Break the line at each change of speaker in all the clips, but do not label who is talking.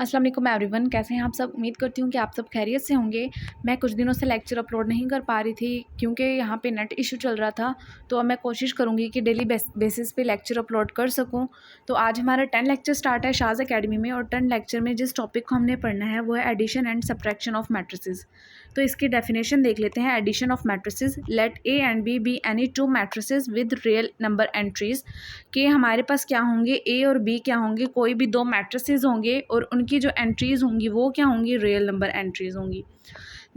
अस्सलाम वालेकुम एवरीवन, कैसे हैं आप सब। उम्मीद करती हूँ कि आप सब खैरियत से होंगे। मैं कुछ दिनों से लेक्चर अपलोड नहीं कर पा रही थी क्योंकि यहाँ पे नेट इशू चल रहा था। तो अब मैं कोशिश करूँगी कि डेली बेसिस पे लेक्चर अपलोड कर सकूँ। तो आज हमारा 10 लेक्चर स्टार्ट है शाज़ अकेडमी में, और 10 लेक्चर में जिस टॉपिक को हमने पढ़ना है वो है addition and subtraction of matrices. तो इसकी डेफिनेशन देख लेते हैं। Addition of matrices, let A and B any two matrices with real number entries. कि हमारे पास क्या होंगे, ए और बी क्या होंगे, कोई भी दो मैट्रिसेस होंगे और उनकी जो एंट्रीज़ होंगी वो क्या होंगी, रियल नंबर एंट्रीज़ होंगी।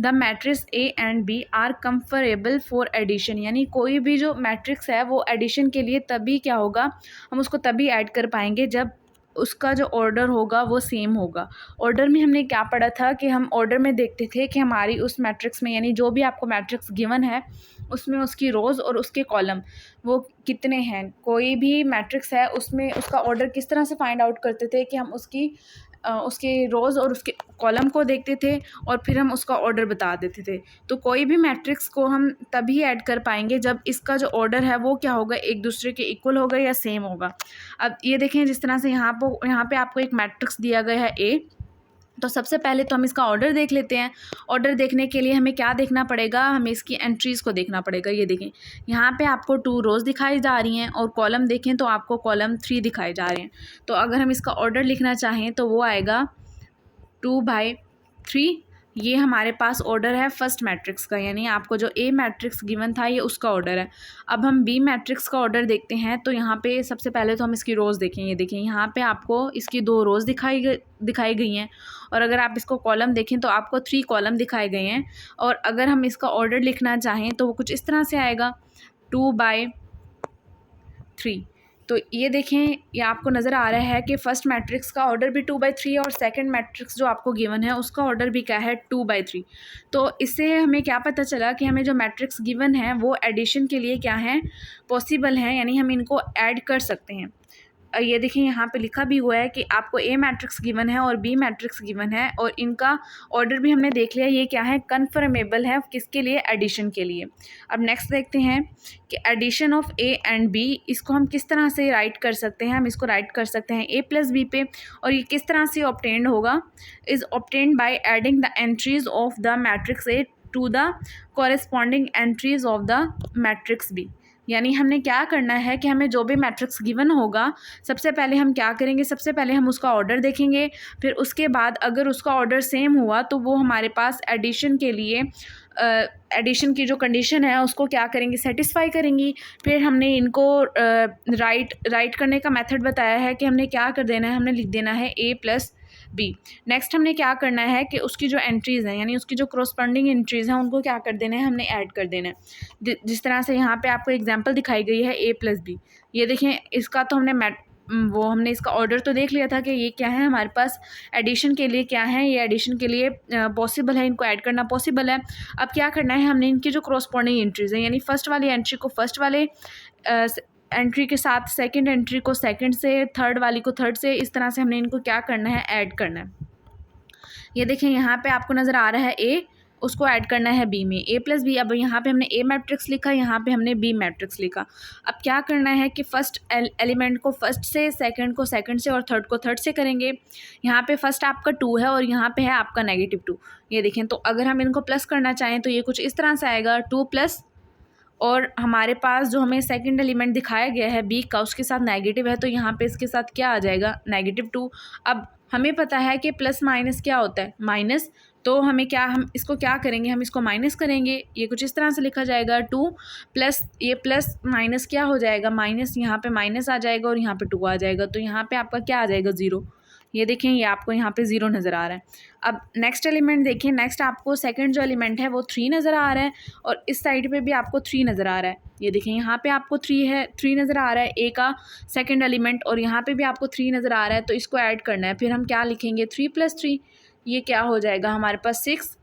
The matrix A and B are conformable for addition, यानी कोई भी जो मैट्रिक्स है वो एडिशन के लिए तभी क्या होगा, हम उसको तभी ऐड कर पाएंगे जब उसका जो ऑर्डर होगा वो सेम होगा। ऑर्डर में हमने क्या पढ़ा था कि हम ऑर्डर में देखते थे कि हमारी उस मैट्रिक्स में, यानी जो भी आपको मैट्रिक्स गिवन है उसमें उसकी रोज़ और उसके कॉलम वो कितने हैं। कोई भी मैट्रिक्स है उसमें उसका ऑर्डर किस तरह से फाइंड आउट करते थे कि हम उसके रोज़ और उसके कॉलम को देखते थे और फिर हम उसका ऑर्डर बता देते थे। तो कोई भी मैट्रिक्स को हम तभी ऐड कर पाएंगे जब इसका जो ऑर्डर है वो क्या होगा, एक दूसरे के इक्वल होगा या सेम होगा। अब ये देखें, जिस तरह से यहाँ पे आपको एक मैट्रिक्स दिया गया है ए। तो सबसे पहले तो हम इसका ऑर्डर देख लेते हैं। ऑर्डर देखने के लिए हमें क्या देखना पड़ेगा, हमें इसकी एंट्रीज़ को देखना पड़ेगा। ये देखें, यहाँ पे आपको 2 रोज़ दिखाई जा रही हैं और कॉलम देखें तो आपको कॉलम 3 दिखाए जा रहे हैं। तो अगर हम इसका ऑर्डर लिखना चाहें तो वो आएगा 2/3। ये हमारे पास ऑर्डर है फर्स्ट मैट्रिक्स का, यानी आपको जो ए मैट्रिक्स गिवन था ये उसका ऑर्डर है। अब हम बी मैट्रिक्स का ऑर्डर देखते हैं। तो यहाँ पे सबसे पहले तो हम इसकी रोज़ देखें। ये देखें, यहाँ पे आपको इसकी 2 रोज़ दिखाई गई हैं, और अगर आप इसको कॉलम देखें तो आपको 3 कॉलम दिखाए गए हैं। और अगर हम इसका ऑर्डर लिखना चाहें तो वो कुछ इस तरह से आएगा 2/3। तो ये देखें, ये आपको नज़र आ रहा है कि फ़र्स्ट मैट्रिक्स का ऑर्डर भी 2/3 और सेकंड मैट्रिक्स जो आपको गिवन है उसका ऑर्डर भी क्या है, 2/3। तो इससे हमें क्या पता चला कि हमें जो मैट्रिक्स गिवन है वो एडिशन के लिए क्या है, पॉसिबल है, यानी हम इनको ऐड कर सकते हैं। ये देखिए, यहाँ पे लिखा भी हुआ है कि आपको ए मैट्रिक्स गिवन है और बी मैट्रिक्स गिवन है, और इनका ऑर्डर भी हमने देख लिया। ये क्या है, कन्फर्मेबल है, किसके लिए, एडिशन के लिए। अब नेक्स्ट देखते हैं कि addition of A and B, इसको हम किस तरह से राइट कर सकते हैं। हम इसको राइट कर सकते हैं ए प्लस बी पे, और ये किस तरह से ऑब्टेंड होगा, is obtained by adding the entries of the matrix A to the corresponding entries of the matrix B. यानी हमने क्या करना है कि हमें जो भी मैट्रिक्स गिवन होगा, सबसे पहले हम क्या करेंगे, सबसे पहले हम उसका ऑर्डर देखेंगे। फिर उसके बाद अगर उसका ऑर्डर सेम हुआ तो वो हमारे पास एडिशन के लिए एडिशन की जो कंडीशन है उसको क्या करेंगी, सेटिस्फाई करेंगी। फिर हमने इनको राइट करने का मेथड बताया है कि हमने क्या कर देना है, हमने लिख देना है ए प्लस बी। नेक्स्ट हमने क्या करना है कि उसकी जो एंट्रीज़ हैं, यानी उसकी जो क्रोस्पॉन्डिंग एंट्रीज़ हैं उनको क्या कर देना है, हमने ऐड कर देना है। जिस तरह से यहाँ पे आपको एग्जांपल दिखाई गई है ए प्लस बी। ये देखें, इसका तो हमने इसका ऑर्डर तो देख लिया था कि ये क्या है, हमारे पास एडिशन के लिए क्या है, ये एडिशन के लिए पॉसिबल है, इनको ऐड करना पॉसिबल है। अब क्या करना है, हमने इनकी जो क्रोस्पॉन्डिंग एंट्रीज़ हैं, यानी फर्स्ट वाली एंट्री को फर्स्ट वाले एंट्री के साथ, सेकंड एंट्री को सेकंड से, थर्ड वाली को थर्ड से, इस तरह से हमने इनको क्या करना है, ऐड करना है। ये देखें, यहाँ पे आपको नज़र आ रहा है ए, उसको ऐड करना है बी में, ए प्लस बी। अब यहाँ पे हमने ए मैट्रिक्स लिखा, यहाँ पे हमने बी मैट्रिक्स लिखा। अब क्या करना है कि फ़र्स्ट एलिमेंट को फर्स्ट से, सेकंड को सेकंड से और थर्ड को थर्ड से करेंगे। यहाँ पे फर्स्ट आपका 2 है और यहाँ पे है आपका -2। ये देखें, तो अगर हम इनको प्लस करना चाहें तो ये कुछ इस तरह से आएगा 2 प्लस, और हमारे पास जो हमें सेकंड एलिमेंट दिखाया गया है बी का, उसके साथ नेगेटिव है, तो यहाँ पे इसके साथ क्या आ जाएगा, -2। अब हमें पता है कि प्लस माइनस क्या होता है, माइनस। तो हम इसको क्या करेंगे, हम इसको माइनस करेंगे। ये कुछ इस तरह से लिखा जाएगा 2 प्लस, ये प्लस माइनस क्या हो जाएगा, माइनस, यहाँ पे माइनस आ जाएगा और यहाँ पे 2 आ जाएगा। तो यहाँ पे आपका क्या आ जाएगा, 0। ये देखें, ये आपको यहाँ पे 0 नज़र आ रहा है। अब नेक्स्ट एलिमेंट देखें, नेक्स्ट आपको सेकंड जो एलिमेंट है वो 3 नज़र आ रहा है, और इस साइड पे भी आपको 3 नज़र आ रहा है। ये देखें, यहाँ पे आपको 3 नज़र आ रहा है ए का सेकंड एलिमेंट, और यहाँ पे भी आपको 3 नज़र आ रहा है। तो इसको ऐड करना है। फिर हम क्या लिखेंगे, 3 + 3, ये क्या हो जाएगा हमारे पास 6।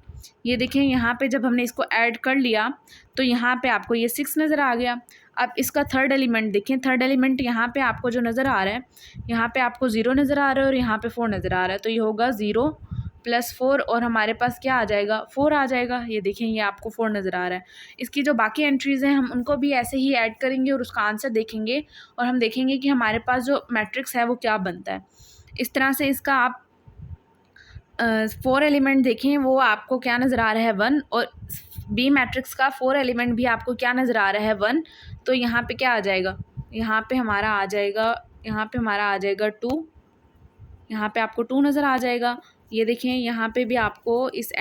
ये देखें, यहाँ पे जब हमने इसको ऐड कर लिया तो यहाँ पे आपको ये 6 नज़र आ गया। अब इसका थर्ड एलिमेंट देखें, थर्ड एलिमेंट यहाँ पे आपको जो नज़र आ रहा है, यहाँ पे आपको 0 नज़र आ रहा है और यहाँ पे 4 नज़र आ रहा है। तो ये होगा 0 + 4, और हमारे पास क्या आ जाएगा, 4 आ जाएगा। ये देखें, ये आपको 4 नज़र आ रहा है। इसकी जो बाकी एंट्रीज़ हैं हम उनको भी ऐसे ही ऐड करेंगे और उसका आंसर देखेंगे, और हम देखेंगे कि हमारे पास जो मैट्रिक्स है वो क्या बनता है। इस तरह से इसका आप 4 एलिमेंट देखें वो आपको क्या नज़र आ रहा है 1, और बी मैट्रिक्स का 4 एलिमेंट भी आपको क्या नज़र आ रहा है 1। तो यहाँ पे क्या आ जाएगा, यहाँ पे हमारा आ जाएगा 2, यहाँ पे आपको 2 नज़र आ जाएगा। ये देखें यहाँ पे भी आपको इस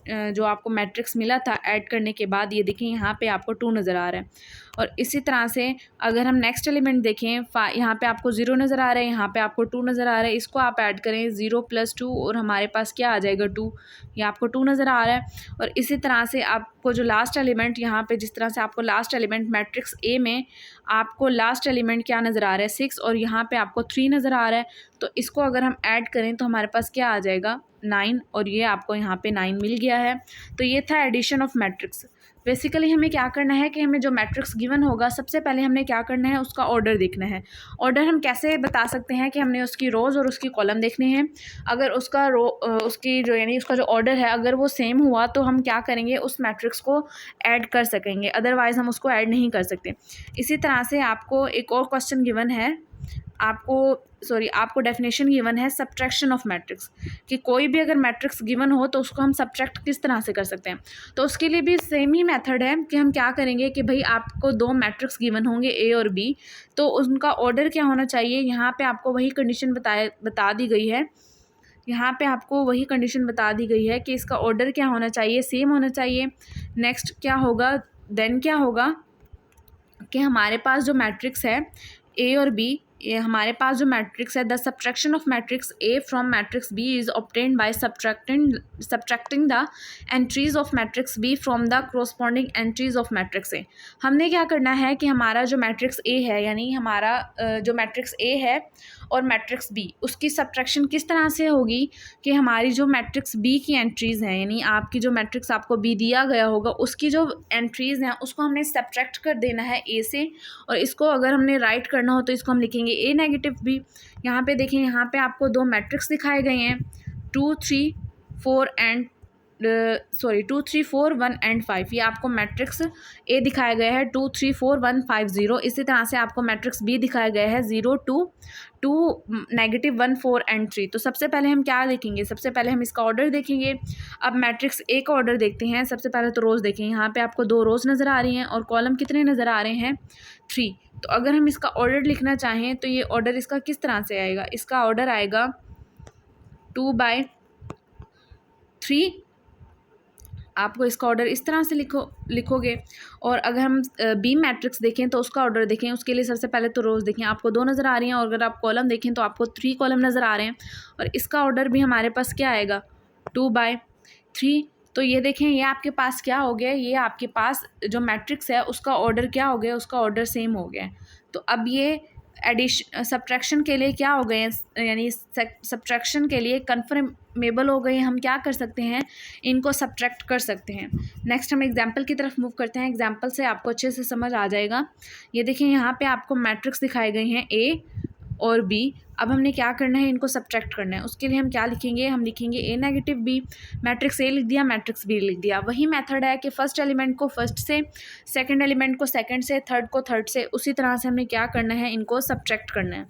जो आपको मैट्रिक्स मिला था ऐड करने के बाद, ये देखें यहाँ पे आपको 2 नज़र आ रहा है। और इसी तरह से अगर हम नेक्स्ट एलिमेंट देखें, यहाँ पे आपको 0 नज़र आ रहा है, यहाँ पे आपको 2 नज़र आ रहा है। इसको आप ऐड करें 0 + 2 और हमारे पास क्या आ जाएगा 2, ये आपको 2 नज़र आ रहा है। और इसी तरह से आपको जो लास्ट एलिमेंट यहाँ पे, जिस तरह से आपको लास्ट एलिमेंट मैट्रिक्स ए में आपको लास्ट एलिमेंट क्या नज़र आ रहा है 6, और यहाँ पे आपको 3 नज़र आ रहा है। तो इसको अगर हम ऐड करें तो हमारे पास क्या आ जाएगा 9, और ये आपको यहाँ पे 9 मिल गया है। तो ये था एडिशन ऑफ मैट्रिक्स। बेसिकली हमें क्या करना है कि हमें जो मैट्रिक्स गिवन होगा सबसे पहले हमने क्या करना है, उसका ऑर्डर देखना है। ऑर्डर हम कैसे बता सकते हैं कि हमने उसकी रोज़ और उसकी कॉलम देखने हैं। अगर उसका उसकी जो यानी उसका जो ऑर्डर है अगर वो सेम हुआ तो हम क्या करेंगे, उस मैट्रिक्स को ऐड कर सकेंगे, अदरवाइज़ हम उसको ऐड नहीं कर सकते। इसी तरह से आपको एक और क्वेश्चन गिवन है, आपको डेफिनेशन गिवन है सब्ट्रैक्शन ऑफ मैट्रिक्स, कि कोई भी अगर मैट्रिक्स गिवन हो तो उसको हम सब्ट्रैक्ट किस तरह से कर सकते हैं। तो उसके लिए भी सेम ही मेथड है कि हम क्या करेंगे कि भाई आपको 2 मैट्रिक्स गिवन होंगे ए और बी, तो उनका ऑर्डर क्या होना चाहिए। यहाँ पे आपको वही कंडीशन बता दी गई है, यहाँ पे आपको वही कंडीशन बता दी गई है कि इसका ऑर्डर क्या होना चाहिए, सेम होना चाहिए। नेक्स्ट क्या होगा, देन क्या होगा कि हमारे पास जो मैट्रिक्स है ए और बी, ये हमारे पास जो मैट्रिक्स है, the subtraction of matrix A from matrix B is obtained by subtracting the entries of matrix B from the corresponding entries of matrix A. हमने क्या करना है कि हमारा जो मैट्रिक्स ए है, यानी हमारा जो मैट्रिक्स ए है और मैट्रिक्स बी, उसकी सब्ट्रैक्शन किस तरह से होगी कि हमारी जो मैट्रिक्स बी की एंट्रीज़ हैं, यानी आपकी जो मैट्रिक्स आपको बी दिया गया होगा उसकी जो एंट्रीज़ हैं उसको हमने सब्ट्रैक्ट कर देना है ए से, और इसको अगर हमने राइट करना हो तो इसको हम लिखेंगे ए नेगेटिव बी। यहाँ पे देखें, यहाँ पे आपको 2 मैट्रिक्स दिखाए गए हैं 2 3 4 1 एंड 5। ये आपको मैट्रिक्स ए दिखाया गया है 2 3 4 1 5 0। इसी तरह से आपको मैट्रिक्स बी दिखाया गया है 0 2 2 -1 4 एंड 3। तो सबसे पहले हम क्या देखेंगे, सबसे पहले हम इसका ऑर्डर देखेंगे। अब मैट्रिक्स ए का ऑर्डर देखते हैं। सबसे पहले तो रोज़ देखें, यहाँ पे आपको 2 रोज़ नज़र आ रही हैं और कॉलम कितने नज़र आ रहे हैं 3। तो अगर हम इसका ऑर्डर लिखना चाहें तो ये ऑर्डर इसका किस तरह से आएगा, इसका ऑर्डर आएगा 2/3। आपको इसका ऑर्डर इस तरह से लिखोगे। और अगर हम बी मैट्रिक्स देखें तो उसका ऑर्डर देखें, उसके लिए सबसे पहले तो रोज़ देखें, आपको 2 नज़र आ रही हैं, और अगर आप कॉलम देखें तो आपको 3 कॉलम नज़र आ रहे हैं, और इसका ऑर्डर भी हमारे पास क्या आएगा 2/3। तो ये देखें, ये आपके पास क्या हो गया, ये आपके पास जो मैट्रिक्स है उसका ऑर्डर क्या हो गया, उसका ऑर्डर सेम हो गया। तो अब ये सब्ट्रैक्शन के लिए क्या हो गए, यानी सब्ट्रैक्शन के लिए कन्फर्मेबल हो गए। हम क्या कर सकते हैं, इनको सब्ट्रैक्ट कर सकते हैं। नेक्स्ट हम एग्जांपल की तरफ मूव करते हैं। एग्जांपल से आपको अच्छे से समझ आ जाएगा। ये देखिए, यहाँ पे आपको मैट्रिक्स दिखाए गए हैं ए और बी। अब हमने क्या करना है, इनको सब्ट्रैक्ट करना है। उसके लिए हम क्या लिखेंगे, हम लिखेंगे ए नेगेटिव बी। मैट्रिक्स ए लिख दिया, मैट्रिक्स बी लिख दिया। वही मेथड है कि फर्स्ट एलिमेंट को फर्स्ट से, सेकंड एलिमेंट को सेकंड से, थर्ड को थर्ड से, उसी तरह से हमने क्या करना है, इनको सब्ट्रैक्ट करना है।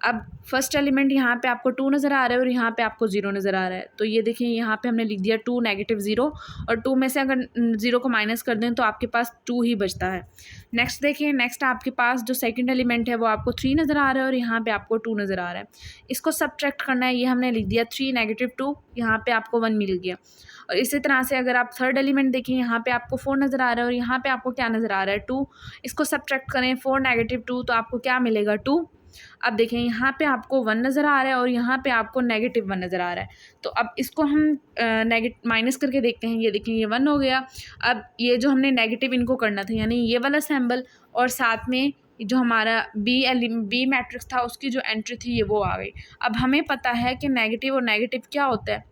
अब फर्स्ट एलिमेंट यहाँ पे आपको 2 नज़र आ रहा है और यहाँ पे आपको 0 नज़र आ रहा है। तो ये देखिए, यहाँ पे हमने लिख दिया 2 -0, और 2 में से अगर 0 को माइनस कर दें तो आपके पास 2 ही बचता है। नेक्स्ट देखिए, नेक्स्ट आपके पास जो सेकंड एलिमेंट है वो आपको 3 नज़र आ रहा है और यहाँ पे आपको 2 नज़र आ रहा है। इसको सब्ट्रैक्ट करना है, ये हमने लिख दिया 3 -2, यहाँ पे आपको 1 मिल गया। और इसी तरह से अगर आप थर्ड एलिमेंट देखें, यहाँ पे आपको 4 नज़र आ रहा है और यहाँ पे आपको क्या नज़र आ रहा है 2। इसको सब्ट्रैक्ट करें 4 -2, तो आपको क्या मिलेगा 2। अब देखें, यहाँ पे आपको 1 नज़र आ रहा है और यहाँ पे आपको -1 नज़र आ रहा है। तो अब इसको हम माइनस करके देखते हैं। ये देखें, ये 1 हो गया। अब ये जो हमने नेगेटिव इनको करना था, यानी ये वाला सिंबल, और साथ में जो हमारा बी मैट्रिक्स था उसकी जो एंट्री थी ये वो आ गई। अब हमें पता है कि नेगेटिव और नेगेटिव क्या होता है,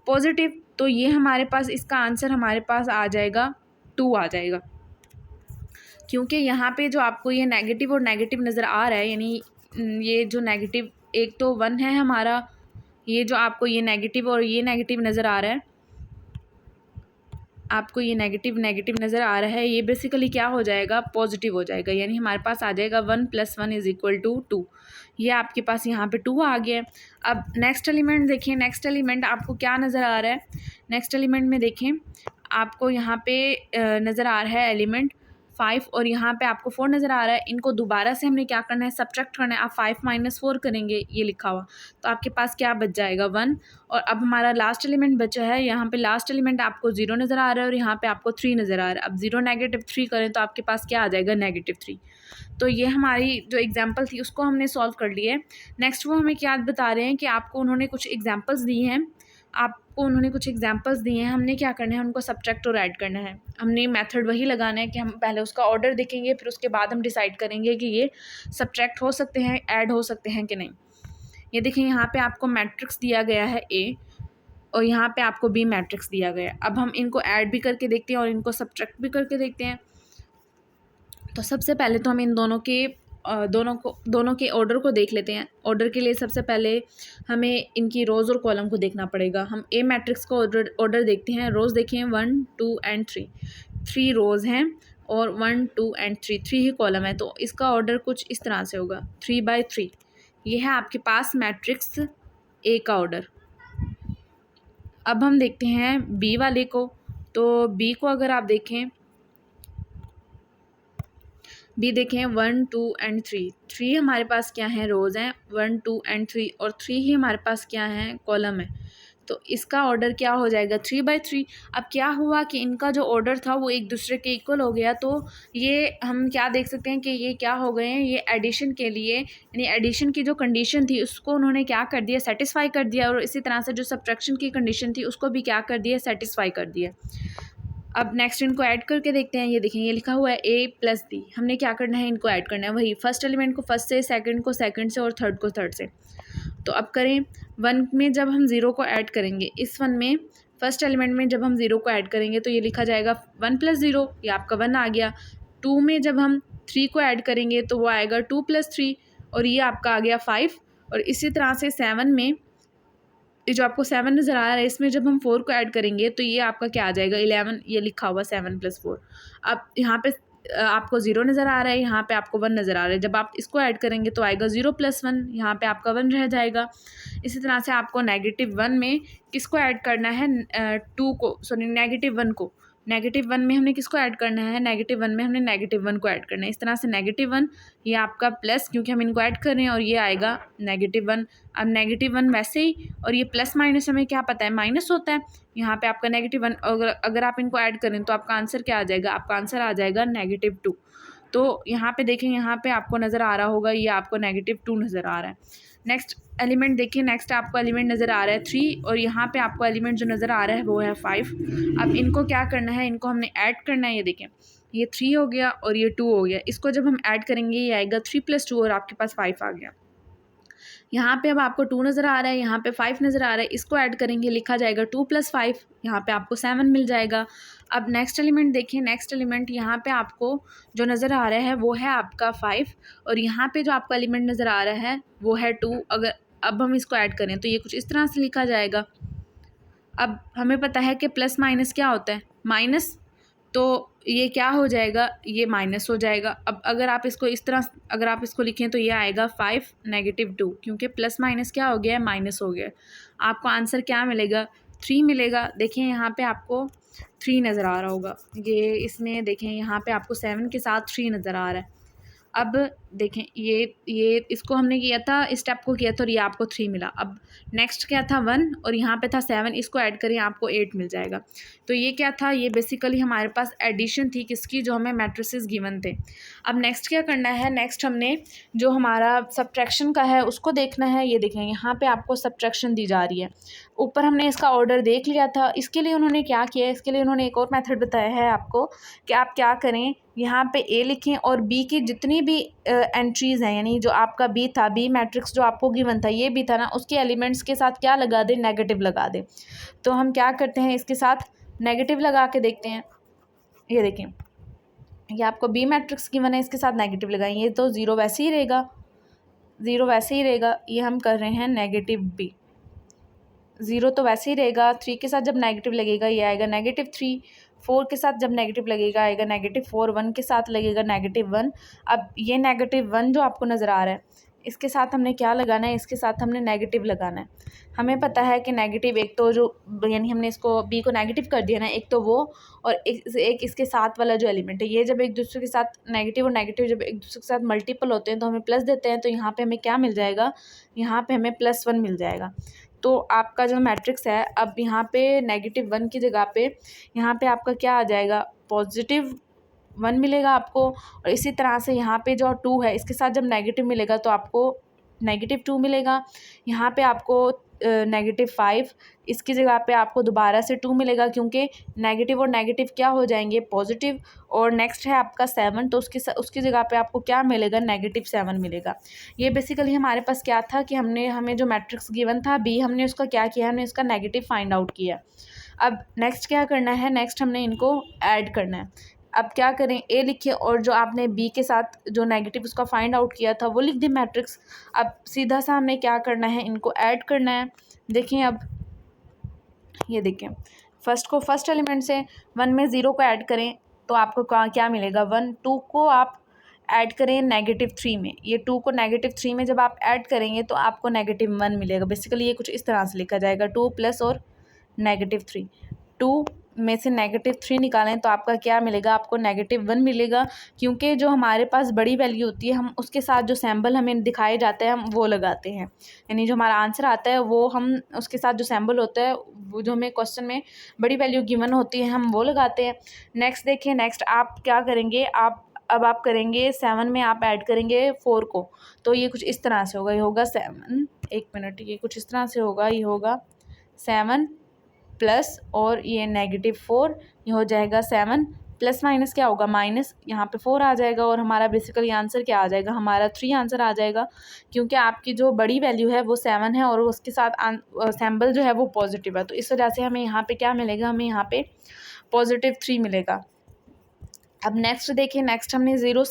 पॉजिटिव। तो ये हमारे पास इसका आंसर हमारे पास आ जाएगा 2 आ जाएगा, क्योंकि यहाँ पे जो आपको ये नेगेटिव और नेगेटिव नज़र आ रहा है, यानी ये जो नेगेटिव एक तो 1 है हमारा, ये जो आपको ये नेगेटिव और ये नेगेटिव नज़र आ रहा है, आपको ये नेगेटिव नेगेटिव नज़र आ रहा है, ये बेसिकली क्या हो जाएगा, पॉजिटिव हो जाएगा, यानी हमारे पास आ जाएगा 1 + 1 = 2। ये आपके पास यहाँ पे 2 आ गया। अब नेक्स्ट एलिमेंट देखिए, नेक्स्ट एलिमेंट आपको क्या नज़र आ रहा है। नेक्स्ट एलिमेंट में देखें, आपको यहाँ पे नज़र आ रहा है एलिमेंट 5 और यहाँ पे आपको 4 नज़र आ रहा है। इनको दोबारा से हमने क्या करना है, सब्ट्रैक्ट करना है। आप 5 - 4 करेंगे, ये लिखा हुआ, तो आपके पास क्या बच जाएगा, 1। और अब हमारा लास्ट एलिमेंट बचा है, यहाँ पे लास्ट एलिमेंट आपको 0 नज़र आ रहा है और यहाँ पे आपको 3 नज़र आ रहा है। अब 0 - 3 करें तो आपके पास क्या आ जाएगा, -3। तो ये हमारी जो एग्जाम्पल थी उसको हमने सॉल्व कर लिया है। नेक्स्ट वो हमें क्या बता रहे हैं कि आपको उन्होंने कुछ एग्जाम्पल्स दी हैं, हमने क्या करना है, उनको सब्ट्रैक्ट और ऐड करना है। हमने मेथड वही लगाना है कि हम पहले उसका ऑर्डर देखेंगे, फिर उसके बाद हम डिसाइड करेंगे कि ये सब्ट्रैक्ट हो सकते हैं, ऐड हो सकते हैं कि नहीं। ये देखिए, यहाँ पे आपको मैट्रिक्स दिया गया है A और यहाँ पे आपको B मैट्रिक्स दिया गया है। अब हम इनको ऐड भी करके देखते हैं और इनको सब्ट्रैक्ट भी करके देखते हैं। तो सबसे पहले तो हम इन दोनों के ऑर्डर को देख लेते हैं। ऑर्डर के लिए सबसे पहले हमें इनकी रोज़ और कॉलम को देखना पड़ेगा। हम A मैट्रिक्स को ऑर्डर देखते हैं। रोज़ देखें 1, 2 एंड 3, 3 रोज़ हैं और 1, 2 एंड 3 ही कॉलम है। तो इसका ऑर्डर कुछ इस तरह से होगा, 3/3। ये है आपके पास मैट्रिक्स A का ऑर्डर। अब हम देखते हैं B वाले को। तो B को अगर आप देखें, B देखें 1, 2 एंड 3 हमारे पास क्या है, रोज़ हैं 1, 2 एंड 3 और 3 ही हमारे पास क्या है, कॉलम है। तो इसका ऑर्डर क्या हो जाएगा, 3/3। अब क्या हुआ कि इनका जो ऑर्डर था वो एक दूसरे के इक्वल हो गया। तो ये हम क्या देख सकते हैं कि ये क्या हो गए हैं, ये एडिशन के लिए, यानी एडिशन की जो कंडीशन थी उसको उन्होंने क्या कर दिया, सेटिस्फाई कर दिया। और इसी तरह से जो सब्ट्रैक्शन की कंडीशन थी उसको भी क्या कर दिया, सेटिस्फाई कर दिया। अब नेक्स्ट इनको ऐड करके देखते हैं। ये देखें, ये लिखा हुआ है A + B। हमने क्या करना है, इनको ऐड करना है। वही फर्स्ट एलिमेंट को फर्स्ट से, सेकंड को सेकंड से और थर्ड को थर्ड से। तो अब करें, 1 में जब हम 0 को ऐड करेंगे, इस 1 में फर्स्ट एलिमेंट में जब हम 0 को ऐड करेंगे तो ये लिखा जाएगा 1 + 0, ये आपका 1 आ गया। 2 में जब हम 3 को ऐड करेंगे तो वो आएगा 2 + 3 और ये आपका आ गया 5। और इसी तरह से 7 में, ये जो आपको 7 नज़र आ रहा है, इसमें जब हम 4 को ऐड करेंगे तो ये आपका क्या आ जाएगा, 11। ये लिखा हुआ 7 + 4। अब यहाँ पे आपको 0 नज़र आ रहा है, यहाँ पे आपको 1 नज़र आ रहा है। जब आप इसको ऐड करेंगे तो आएगा 0 + 1, यहाँ पे आपका 1 रह जाएगा। इसी तरह से आपको -1 में किसको ऐड करना है, -1 को। -1 में हमने किसको ऐड करना है, -1 में हमने -1 को ऐड करना है। इस तरह से -1 ये आपका प्लस, क्योंकि हम इनको ऐड कर रहे हैं, और ये आएगा -1। अब -1 वैसे ही, और ये प्लस माइनस हमें क्या पता है, माइनस होता है। यहाँ पे आपका -1, अगर आप इनको ऐड करें तो आपका आंसर क्या आ जाएगा, आपका आंसर आ जाएगा -2। तो यहाँ पे देखें, यहाँ पे आपको नज़र आ रहा होगा, ये आपको -2 नज़र आ रहा है। नेक्स्ट एलिमेंट देखिए, नेक्स्ट आपको एलिमेंट नज़र आ रहा है 3 और यहाँ पे आपको एलिमेंट जो नज़र आ रहा है वो है 5। अब इनको क्या करना है, इनको हमने ऐड करना है। ये देखें, ये 3 हो गया और ये 2 हो गया। इसको जब हम ऐड करेंगे ये आएगा 3 + 2 और आपके पास 5 आ गया। यहाँ पे अब आपको 2 नज़र आ रहा है, यहाँ पे 5 नज़र आ रहा है। इसको ऐड करेंगे, लिखा जाएगा 2 + 5, यहाँ पे आपको 7 मिल जाएगा। अब नेक्स्ट एलिमेंट देखिए, नेक्स्ट एलिमेंट यहाँ पे आपको जो नज़र आ रहा है वो है आपका 5 और यहाँ पे जो आपका एलिमेंट नज़र आ रहा है वो है 2। अगर अब हम इसको ऐड करें तो ये कुछ इस तरह से लिखा जाएगा। अब हमें पता है कि प्लस माइनस क्या होता है, माइनस, तो ये क्या हो जाएगा, ये माइनस हो जाएगा। अब अगर आप इसको इस तरह, अगर आप इसको लिखें तो ये आएगा 5 - 2, क्योंकि प्लस माइनस क्या हो गया है, माइनस हो गया। आपको आंसर क्या मिलेगा, 3 मिलेगा। देखिए यहाँ पे आपको 3 नज़र आ रहा होगा, ये इसमें देखें यहाँ पे आपको 7 के साथ 3 नज़र आ रहा है। अब देखें, ये इसको हमने किया था, इस स्टेप को किया था और ये आपको 3 मिला। अब नेक्स्ट क्या था, 1 और यहाँ पे था 7, इसको ऐड करें आपको 8 मिल जाएगा। तो ये क्या था, ये बेसिकली हमारे पास एडिशन थी किसकी, जो हमें मैट्रिसेस गिवन थे। अब नेक्स्ट क्या करना है, नेक्स्ट हमने जो हमारा सब्ट्रैक्शन का है उसको देखना है। ये देखें, यहाँ पे आपको सब्ट्रैक्शन दी जा रही है। ऊपर हमने इसका ऑर्डर देख लिया था। इसके लिए उन्होंने क्या किया है, इसके लिए उन्होंने एक और मेथड बताया है आपको कि आप क्या करें, यहाँ पे A लिखें और B की जितनी भी एंट्रीज़ हैं, यानी जो आपका B था, B मैट्रिक्स जो आपको गिवन था, ये भी था ना, उसके एलिमेंट्स के साथ क्या लगा दें, नेगेटिव लगा दें। तो हम क्या करते हैं, इसके साथ नेगेटिव लगा के देखते हैं। ये देखें, ये आपको B मैट्रिक्स गिवन है, इसके साथ नेगेटिव लगाएंगे तो 0 वैसे ही रहेगा, 0 वैसे ही रहेगा। ये हम कर रहे हैं -B, 0 तो वैसे ही रहेगा। 3 के साथ जब नेगेटिव लगेगा ये आएगा -3, 4 के साथ जब नेगेटिव लगेगा आएगा -4, 1 के साथ लगेगा -1। अब ये -1 जो आपको नज़र आ रहा है, इसके साथ हमने क्या लगाना है, इसके साथ हमने नेगेटिव लगाना है। हमें पता है कि नेगेटिव एक तो जो यानी हमने इसको b को नेगेटिव कर दिया ना, एक तो वो और एक इसके साथ वाला जो एलिमेंट है, ये जब एक दूसरे के साथ नेगेटिव और नेगेटिव जब एक दूसरे के साथ मल्टीपल होते हैं तो हमें प्लस देते हैं, तो यहाँ पे हमें क्या मिल जाएगा, यहाँ पे हमें +1 मिल जाएगा। तो आपका जो मैट्रिक्स है, अब यहाँ पे -1 की जगह पे यहाँ पे आपका क्या आ जाएगा, +1 मिलेगा आपको। और इसी तरह से यहाँ पे जो 2 है, इसके साथ जब नेगेटिव मिलेगा तो आपको -2 मिलेगा। यहाँ पे आपको -5, इसकी जगह पे आपको दोबारा से 2 मिलेगा, क्योंकि नेगेटिव और नेगेटिव क्या हो जाएंगे, पॉजिटिव। और नेक्स्ट है आपका 7, तो उसकी जगह पे आपको क्या मिलेगा, -7 मिलेगा। ये बेसिकली हमारे पास क्या था कि हमें जो मैट्रिक्स गिवन था b, हमने उसका क्या किया, हमने इसका नेगेटिव फाइंड आउट किया। अब नेक्स्ट क्या करना है, नेक्स्ट हमने इनको ऐड करना है। अब क्या करें, ए लिखिए और जो आपने बी के साथ जो नेगेटिव उसका फाइंड आउट किया था वो लिख दी मैट्रिक्स। अब सीधा सा हमने क्या करना है, इनको ऐड करना है। देखिए अब ये देखें, फर्स्ट एलिमेंट से 1 में 0 को ऐड करें तो आपको क्या मिलेगा, 1। 2 को आप ऐड करें -3 में, ये 2 को -3 में जब आप ऐड करेंगे तो आपको -1 मिलेगा। बेसिकली ये कुछ इस तरह से लिखा जाएगा, 2 प्लस और -3। 2 में से -3 निकालें तो आपका क्या मिलेगा, आपको -1 मिलेगा, क्योंकि जो हमारे पास बड़ी वैल्यू होती है हम उसके साथ जो सैम्बल हमें दिखाए जाते हैं हम वो लगाते हैं। यानी जो हमारा आंसर आता है वो हम उसके साथ जो सैम्बल होता है, वो जो हमें क्वेश्चन में बड़ी वैल्यू गिवन होती है हम वो लगाते हैं। नेक्स्ट देखिए, नेक्स्ट आप क्या करेंगे, अब आप करेंगे 7 में आप ऐड करेंगे 4 को, तो ये कुछ इस तरह से होगा, ये होगा 7, एक मिनट, ये कुछ इस तरह से होगा, ये होगा 7 प्लस और ये -4, ये हो जाएगा 7 प्लस माइनस क्या होगा, माइनस, यहाँ पे 4 आ जाएगा और हमारा बेसिकली आंसर क्या आ जाएगा, हमारा 3 आंसर आ जाएगा, क्योंकि आपकी जो बड़ी वैल्यू है वो 7 है और उसके साथ सैम्बल जो है वो पॉजिटिव है, तो इस वजह से हमें यहाँ पे क्या मिलेगा, हमें यहाँ पे +3 मिलेगा। अब नेक्स्ट देखिए, नेक्स्ट हमने ज़ीरो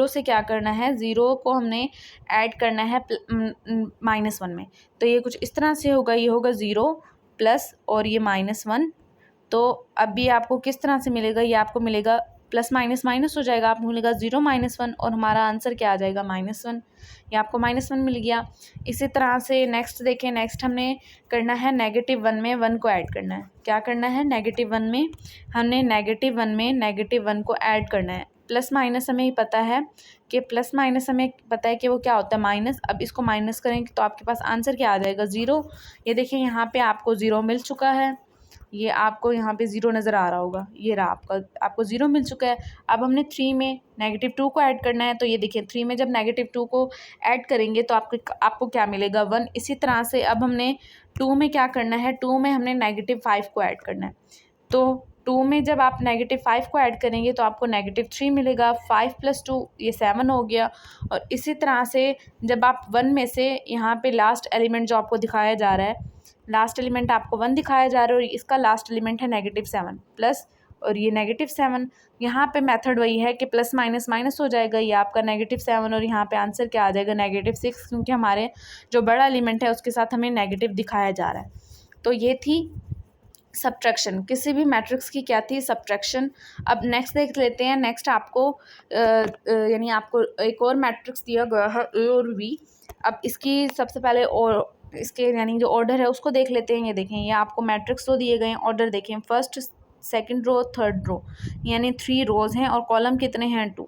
से क्या करना है, 0 को हमने ऐड करना है -1 में, तो ये कुछ इस तरह से होगा, ये होगा 0 प्लस और ये -1। तो अब ये आपको किस तरह से मिलेगा, ये आपको मिलेगा प्लस माइनस माइनस हो जाएगा, आपको मिलेगा 0 -1 और हमारा आंसर क्या आ जाएगा, -1। ये आपको -1 मिल गया। इसी तरह से नेक्स्ट देखें, नेक्स्ट हमने करना है -1 में 1 को ऐड करना है। क्या करना है, -1 में हमने -1 को ऐड करना है। प्लस माइनस हमें पता है कि वो क्या होता है, माइनस। अब इसको माइनस करेंगे तो आपके पास आंसर क्या आ जाएगा, 0। ये देखिए यहाँ पे आपको 0 मिल चुका है, ये आपको यहाँ पे 0 नज़र आ रहा होगा, ये रहा आपको 0 मिल चुका है। अब हमने 3 में -2 को ऐड करना है, तो ये देखिए 3 में जब -2 को ऐड करेंगे तो आपको क्या मिलेगा, 1। इसी तरह से अब हमने 2 में क्या करना है, 2 में हमने -5 को ऐड करना है। तो 2 में जब आप -5 को ऐड करेंगे तो आपको -3 मिलेगा। 5 + 2 ये 7 हो गया। और इसी तरह से जब आप 1 में से यहाँ पे लास्ट एलिमेंट जो आपको दिखाया जा रहा है, लास्ट एलिमेंट आपको 1 दिखाया जा रहा है और इसका लास्ट एलिमेंट है -7 प्लस और ये -7। यहाँ पे मेथड वही है कि प्लस माइनस माइनस हो जाएगा, ये आपका -7 और यहाँ पे आंसर क्या आ जाएगा, -6, क्योंकि हमारे जो बड़ा एलिमेंट है उसके साथ हमें नेगेटिव दिखाया जा रहा है। तो ये थी सब्ट्रैक्शन, किसी भी मैट्रिक्स की क्या थी, सब्ट्रैक्शन। अब नेक्स्ट देख लेते हैं। नेक्स्ट आपको यानी आपको एक और मैट्रिक्स दिया गया है ए और बी। अब इसकी सबसे पहले और इसके यानी जो ऑर्डर है उसको देख लेते हैं। ये देखें, ये आपको मैट्रिक्स तो दिए गए हैं, ऑर्डर देखें, first, second row, third row, यानी 3 रोज़ हैं और कॉलम कितने हैं, 2।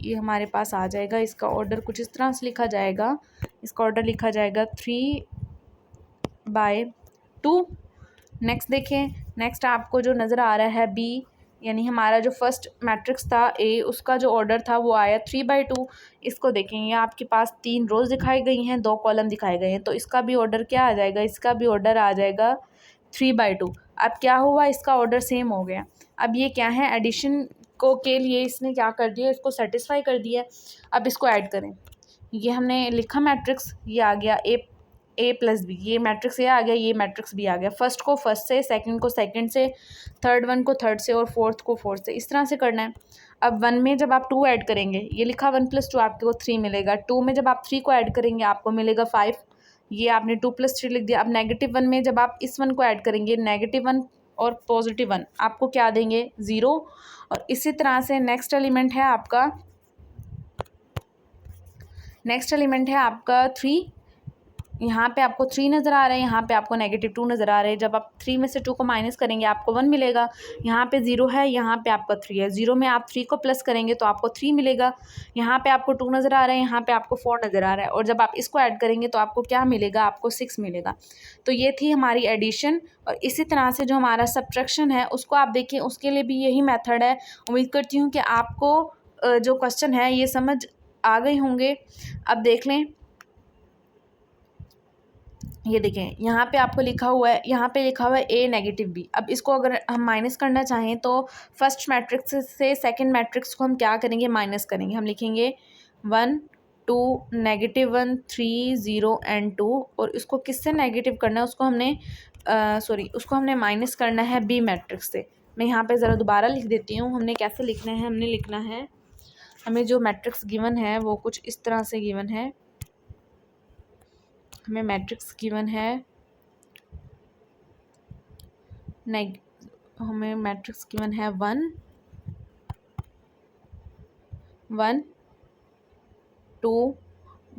ये हमारे पास आ जाएगा, इसका ऑर्डर कुछ इस तरह से लिखा जाएगा, इसका ऑर्डर लिखा जाएगा 3/2। नेक्स्ट देखें, नेक्स्ट आपको जो नज़र आ रहा है बी, यानी हमारा जो फर्स्ट मैट्रिक्स था ए, उसका जो ऑर्डर था वो आया 3/2। इसको देखें, ये आपके पास 3 रोज़ दिखाई गई हैं, 2 कॉलम दिखाए गए हैं, तो इसका भी ऑर्डर क्या आ जाएगा, इसका भी ऑर्डर आ जाएगा 3/2। अब क्या हुआ, इसका ऑर्डर सेम हो गया। अब ये क्या है, एडिशन के लिए इसने क्या कर दिया, इसको सेटिस्फाई कर दिया। अब इसको ऐड करें, ये हमने लिखा मैट्रिक्स, ये आ गया A + B, ये मैट्रिक्स ये आ गया, ये मैट्रिक्स भी आ गया। फर्स्ट को फर्स्ट से, सेकंड को सेकंड से, थर्ड वन को थर्ड से और फोर्थ को फोर्थ से, इस तरह से करना है। अब 1 में जब आप 2 ऐड करेंगे, ये लिखा 1 + 2 आपको 3 मिलेगा। 2 में जब आप 3 को ऐड करेंगे आपको मिलेगा 5, ये आपने 2+3 लिख दिया। अब -1 में जब आप इस 1 को ऐड करेंगे, -1 और +1 आपको क्या देंगे? 0। और इसी तरह से नेक्स्ट एलिमेंट है आपका 3। यहाँ पे आपको 3 नज़र आ रहा है, यहाँ पे आपको -2 नज़र आ रहा है। जब आप 3 में से 2 को माइनस करेंगे आपको 1 मिलेगा। यहाँ पे 0 है, यहाँ पे आपका 3 है। 0 में आप 3 को प्लस करेंगे तो आपको 3 मिलेगा। यहाँ पे आपको 2 नज़र आ रहा है, यहाँ पे आपको 4 नज़र आ रहा है। और जब आप इसको ऐड करेंगे तो आपको क्या मिलेगा? आपको 6 मिलेगा। तो ये थी हमारी एडिशन। और इसी तरह से जो हमारा सब्ट्रैक्शन है उसको आप देखिए, उसके लिए भी यही मेथड है। उम्मीद करती हूँ कि आपको जो क्वेश्चन है ये समझ आ गए होंगे। अब देख लें, ये देखें यहाँ पे आपको लिखा हुआ है, यहाँ पे लिखा हुआ है a -b। अब इसको अगर हम माइनस करना चाहें तो फर्स्ट मैट्रिक्स से सेकंड मैट्रिक्स को हम क्या करेंगे? माइनस करेंगे। हम लिखेंगे 1 2 -1 3 0 एंड 2। और इसको किससे नेगेटिव करना है? उसको हमने माइनस करना है बी मैट्रिक्स से। मैं यहाँ पे ज़रा दोबारा लिख देती हूँ। हमने कैसे लिखना है? हमने लिखना है, हमें जो मैट्रिक्स गिवन है वो कुछ इस तरह से गिवन है। हमें मैट्रिक्स गिवन है हमें मैट्रिक्स गिवन है 1 1 2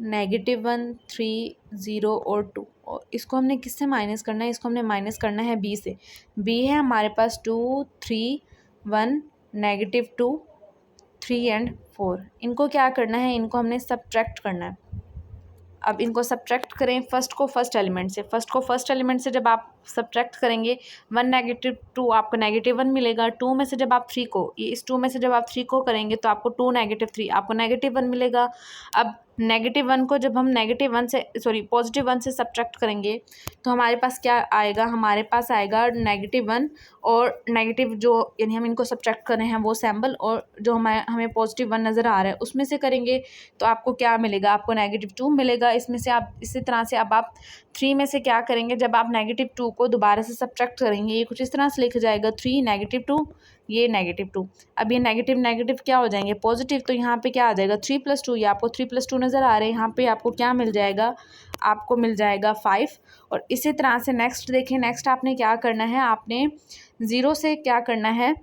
-1 3 0 और 2। और इसको हमने किससे माइनस करना है? इसको हमने माइनस करना है बी से। बी है हमारे पास 2 3 1 -2 3 एंड 4। इनको क्या करना है? इनको हमने सब्ट्रैक्ट करना है। अब इनको सब्ट्रैक्ट करें फर्स्ट को फर्स्ट एलिमेंट से जब आप सब्ट्रैक्ट करेंगे 1 -2 आपको -1 मिलेगा। 2 में से जब आप 3 को, ये इस 2 में से जब आप 3 को करेंगे तो आपको 2 -3 आपको -1 मिलेगा। अब -1 को जब हम +1 से सब्ट्रैक्ट करेंगे तो हमारे पास क्या आएगा? हमारे पास आएगा -1 और नेगेटिव जो, यानी हम इनको सब्ट्रैक्ट कर रहे हैं वो सैम्बल, और जो हमें +1 नज़र आ रहा है उसमें से करेंगे तो आपको क्या मिलेगा? आपको -2 मिलेगा। इसमें से आप इसी तरह से अब आप 3 में से क्या करेंगे? जब आप -2 को दोबारा से सब्ट्रैक्ट करेंगे, ये कुछ इस तरह से लिखा जाएगा 3 -2 ये -2। अब ये नेगेटिव क्या हो जाएंगे? पॉजिटिव। तो यहाँ पे क्या आ जाएगा? 3 + 2, ये आपको 3 + 2 नज़र आ रहे हैं। यहाँ पे आपको क्या मिल जाएगा? आपको मिल जाएगा 5। और इसी तरह से नेक्स्ट देखें, नेक्स्ट आपने क्या करना है? आपने 0 से क्या करना है,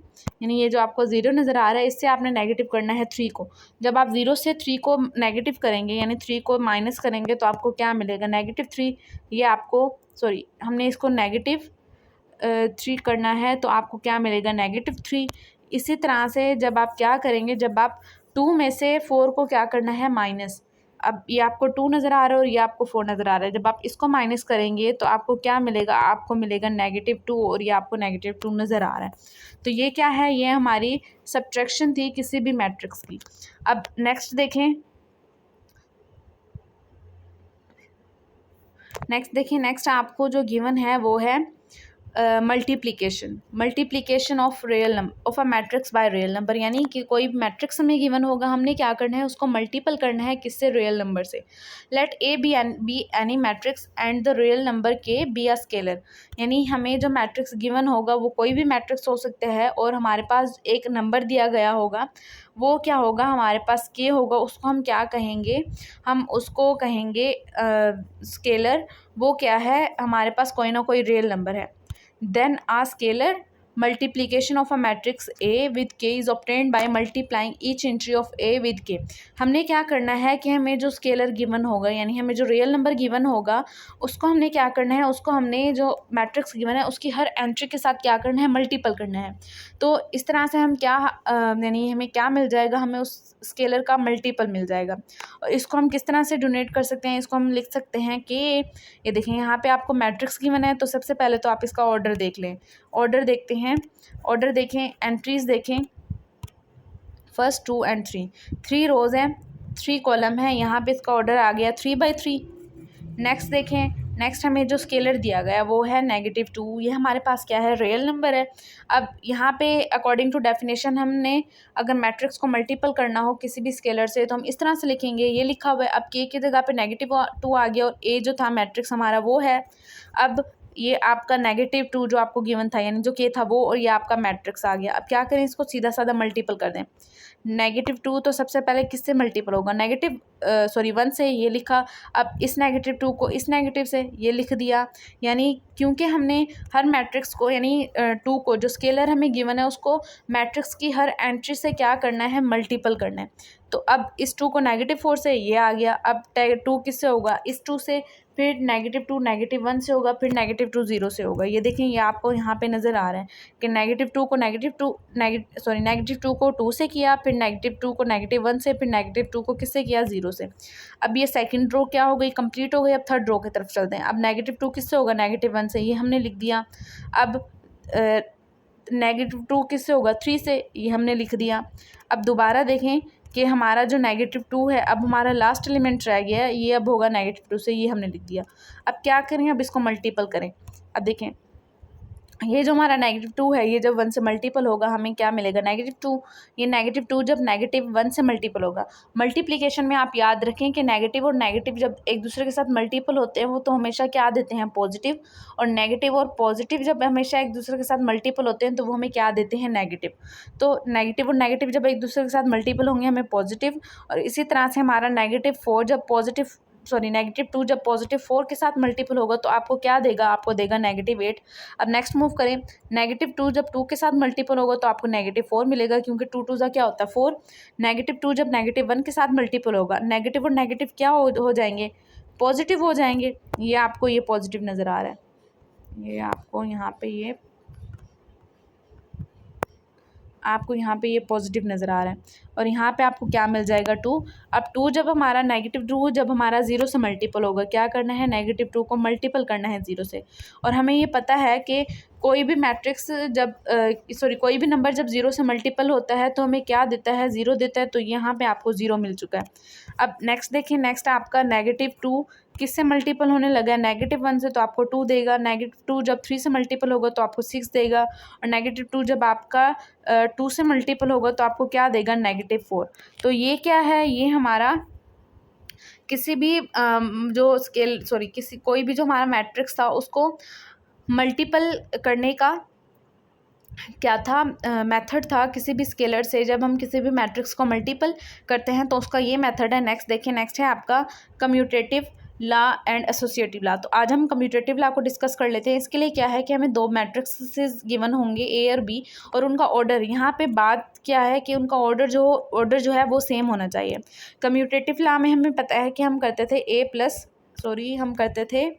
यानी ये जो आपको 0 नज़र आ रहा है इससे आपने नेगेटिव करना है 3 को। जब आप 0 से 3 को नेगेटिव करेंगे, यानी 3 को माइनस करेंगे तो आपको क्या मिलेगा? -3। ये आपको हमने इसको -3 करना है तो आपको क्या मिलेगा? -3। इसी तरह से जब आप क्या करेंगे? जब आप 2 में से 4 को क्या करना है? माइनस। अब ये आपको 2 नज़र आ रहा है और ये आपको 4 नज़र आ रहा है। जब आप इसको माइनस करेंगे तो आपको क्या मिलेगा? आपको मिलेगा -2 और ये आपको -2 नज़र आ रहा है। तो ये क्या है? ये हमारी सब्ट्रैक्शन थी किसी भी मैट्रिक्स की। अब नेक्स्ट देखें, नेक्स्ट आपको जो गिवन है वो है multiplication of a matrix by real number. यानी कि कोई मैट्रिक्स हमें गिवन होगा, हमने क्या करना है? उसको मल्टीपल करना है किससे? रियल नंबर से। Let A B any matrix and the real number k be a scalar. यानी हमें जो मैट्रिक्स गिवन होगा वो कोई भी मैट्रिक्स हो सकता है और हमारे पास एक नंबर दिया गया होगा, वो क्या होगा? हमारे पास के होगा, उसको हम क्या कहेंगे? हम उसको कहेंगे स्केलर। वो क्या है? हमारे पास कोई ना कोई रियल नंबर है। Then a scalar multiplication of a matrix A with K is obtained by multiplying each entry of A with K। हमने क्या करना है कि हमें जो स्केलर गिवन होगा, यानी हमें जो रियल नंबर गिवन होगा उसको हमने क्या करना है? उसको हमने जो मैट्रिक्स गिवन है उसकी हर एंट्री के साथ क्या करना है? मल्टीपल करना है। तो इस तरह से हम क्या यानी हमें क्या मिल जाएगा? हमें उस स्केलर का मल्टीपल मिल जाएगा। और इसको हम किस तरह से डोनेट कर सकते हैं? इसको हम लिख सकते हैं कि ये देखें, यहाँ पे आपको मैट्रिक्स गिवन है तो सबसे पहले तो आप इसका ऑर्डर देख लें। ऑर्डर देखते हैं, ऑर्डर देखें, एंट्रीज देखें, 1 2 एंड 3। 3 रोज़ हैं, 3 कॉलम है। यहाँ पे इसका ऑर्डर आ गया 3/3। नेक्स्ट देखें, नेक्स्ट हमें जो स्केलर दिया गया वो है -2। ये हमारे पास क्या है? रियल नंबर है। अब यहाँ पे अकॉर्डिंग टू डेफिनेशन हमने अगर मैट्रिक्स को मल्टीपल करना हो किसी भी स्केलर से तो हम इस तरह से लिखेंगे। ये लिखा हुआ है, अब के की जगह पे -2 आ गया और ए जो था मैट्रिक्स हमारा वो है। अब ये आपका -2 जो आपको गिवन था, यानी जो के था वो, और ये आपका मैट्रिक्स आ गया। अब क्या करें, इसको सीधा साधा मल्टीपल कर दें। -2 तो सबसे पहले किससे मल्टीपल होगा, 1 से, ये लिखा। अब इस -2 को इस नेगेटिव से ये लिख दिया। यानी क्योंकि हमने हर मैट्रिक्स को, यानी 2 को, जो स्केलर हमें गिवन है उसको मैट्रिक्स की हर एंट्री से क्या करना है, मल्टीपल करना है। तो अब इस 2 को -4 से ये आ गया। अब 2 किससे होगा, इस 2 से, फिर -2 -1 से होगा, फिर -2 0 से होगा। ये देखें, ये आपको यहाँ पे नज़र आ रहा है कि -2 को -2 को 2 से किया, फिर -2 को -1 से, फिर -2 को किससे किया, 0 से। अब ये सेकंड रो क्या हो गई, कंप्लीट हो गई। अब थर्ड रो की तरफ चलते हैं। अब -2 किससे होगा, -1 से, ये हमने लिख दिया। अब -2 किससे होगा, 3 से, ये हमने लिख दिया। अब दोबारा देखें कि हमारा जो -2 है, अब हमारा लास्ट एलिमेंट रह गया है, ये अब होगा -2 से, ये हमने लिख दिया। अब क्या करें, अब इसको मल्टीपल करें। अब देखें, ये जो हमारा -2 है, ये जब 1 से मल्टीपल होगा हमें क्या मिलेगा, -2। ये -2 जब -1 से मल्टीपल होगा। मल्टीप्लिकेशन में आप याद रखें कि नेगेटिव और नेगेटिव जब एक दूसरे के साथ मल्टीपल होते हैं वो तो हमेशा क्या देते हैं, पॉजिटिव। और नेगेटिव और पॉजिटिव जब हमेशा एक दूसरे के साथ मल्टीपल होते हैं तो वो हमें क्या देते हैं, नेगेटिव। तो नेगेटिव और नेगेटिव जब एक दूसरे के साथ मल्टीपल होंगे हमें पॉजिटिव। और इसी तरह से हमारा -2 जब -2 जब +4 के साथ मल्टीपल होगा तो आपको क्या देगा, आपको देगा -8। अब नेक्स्ट मूव करें, -2 जब 2 के साथ मल्टीपल होगा तो आपको -4 मिलेगा, क्योंकि 2 2 क्या होता है, 4। -2 जब -1 के साथ मल्टीपल होगा, नेगेटिव और नेगेटिव क्या हो जाएंगे, पॉजिटिव हो जाएंगे। ये आपको ये पॉजिटिव नज़र आ रहा है, ये आपको यहाँ पे ये पॉजिटिव नज़र आ रहा है। और यहाँ पे आपको क्या मिल जाएगा, 2। अब 2 जब हमारा -2 जब हमारा 0 से मल्टीपल होगा, क्या करना है, -2 को मल्टीपल करना है 0 से। और हमें ये पता है कि कोई भी मैट्रिक्स जब कोई भी नंबर जब 0 से मल्टीपल होता है तो हमें क्या देता है, 0 देता है। तो यहाँ पे आपको 0 मिल चुका है। अब नेक्स्ट देखिए, नेक्स्ट आपका -2 किससे मल्टीपल होने लगा है, -1 से, तो आपको 2 देगा। -2 जब 3 से मल्टीपल होगा तो आपको 6 देगा। और -2 जब आपका 2 से मल्टीपल होगा तो आपको क्या देगा, -4। तो ये क्या है, ये हमारा किसी भी कोई भी जो हमारा मैट्रिक्स था उसको मल्टीपल करने का क्या था, मेथड था। किसी भी स्केलर से जब हम किसी भी मैट्रिक्स को मल्टीपल करते हैं तो उसका ये मेथड है। नेक्स्ट देखिए, नेक्स्ट है आपका commutative law and associative law. तो आज हम कम्यूटेटिव लॉ को डिस्कस कर लेते हैं। इसके लिए क्या है कि हमें 2 मैट्रिक्सेस गिवन होंगे, ए और बी, और उनका ऑर्डर, यहाँ पे बात क्या है कि उनका ऑर्डर जो है वो सेम होना चाहिए। कम्यूटेटिव लॉ में हमें पता है कि हम करते थे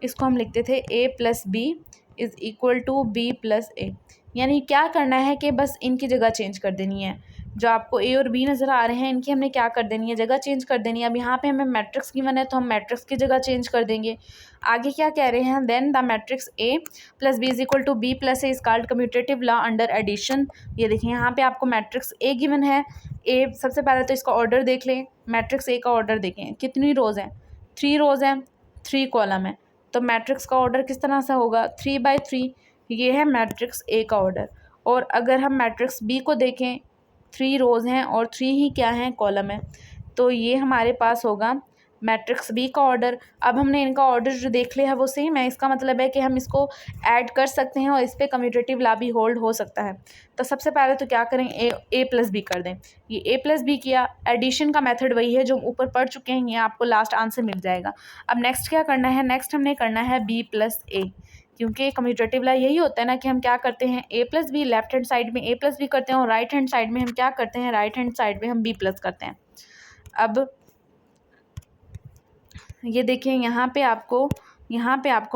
इसको हम लिखते थे a+b = b+a। यानी क्या करना है कि बस इनकी जगह चेंज कर देनी है। जो आपको ए और बी नज़र आ रहे हैं इनकी हमने क्या कर देनी है, जगह चेंज कर देनी है। अब यहाँ पे हमें मैट्रिक्स गिवन है तो हम मैट्रिक्स की जगह चेंज कर देंगे। आगे क्या कह रहे हैं, then the matrix a+b = b+a is called commutative law under addition. ये देखिए, यहाँ पे आपको मैट्रिक्स ए गिवन है। ए, सबसे पहले तो इसका ऑर्डर देख लें। मैट्रिक्स ए का ऑर्डर देखें, कितनी रोज़ हैं, 3 रोज़ हैं, 3 कॉलम है। तो मैट्रिक्स का ऑर्डर किस तरह से होगा, 3/3। ये है मैट्रिक्स ए का ऑर्डर। और अगर हम मैट्रिक्स बी को देखें, 3 रोज़ हैं और 3 ही क्या हैं, कॉलम है। तो ये हमारे पास होगा मैट्रिक्स बी का ऑर्डर। अब हमने इनका ऑर्डर जो देख लिया है वो सेम है। इसका मतलब है कि हम इसको ऐड कर सकते हैं और इस पर कम्यूटेटिव लॉ भी होल्ड हो सकता है। तो सबसे पहले तो क्या करें, a+b कर दें। ये a+b किया, एडिशन का मेथड वही है जो ऊपर पढ़ चुके हैं, ये आपको लास्ट आंसर मिल जाएगा। अब नेक्स्ट क्या करना है, नेक्स्ट हमने करना है b+a, क्योंकि कम्यूटेटिव लॉ यही होता है ना कि हम क्या करते हैं, a+b, लेफ्ट हैंड साइड में a+b करते हैं और राइट हैंड साइड में हम क्या करते हैं, राइट हैंड साइड में हम b+ करते हैं। अब ये देखिए, यहाँ पे आपको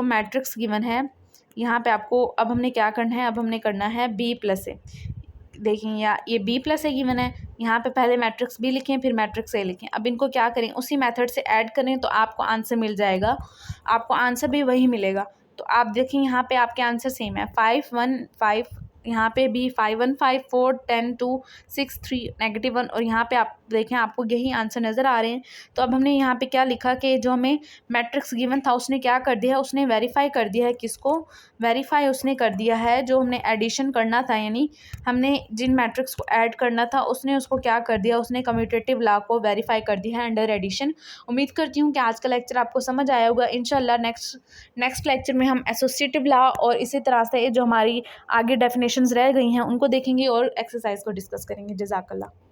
मैट्रिक्स गिवन है। यहाँ पे आपको अब हमने क्या करना है, अब हमने करना है b+a। देखिए ये b+a गिवन है। यहाँ पे पहले मैट्रिक्स b लिखें, फिर मैट्रिक्स a लिखें। अब इनको क्या करें, उसी मेथड से ऐड करें तो आपको आंसर मिल जाएगा। आपको आंसर भी वही मिलेगा। तो आप देखिए, यहाँ पे आपके आंसर सेम है, 5 1 5 यहाँ पे भी 5 1 5 4 10 2 6 3 -1 और यहाँ पे आप देखें आपको यही आंसर नज़र आ रहे हैं। तो अब हमने यहाँ पे क्या लिखा कि जो हमें मैट्रिक्स गिवन था उसने क्या कर दिया है, उसने वेरीफाई कर दिया है। किसको वेरीफाई उसने कर दिया है? जो हमने एडिशन करना था, यानी हमने जिन मैट्रिक्स को ऐड करना था उसने उसको क्या कर दिया, उसने कम्यूटेटिव लॉ को वेरीफाई कर दिया है अंडर एडिशन। उम्मीद करती हूँ कि आज का लेक्चर आपको समझ आया होगा। इंशाल्लाह नेक्स्ट लेक्चर में हम एसोसिएटिव लॉ और इसी तरह से जो हमारी आगे डेफिनेशंस रह गई हैं उनको देखेंगे और एक्सरसाइज को डिस्कस करेंगे। जज़ाकल्लाह।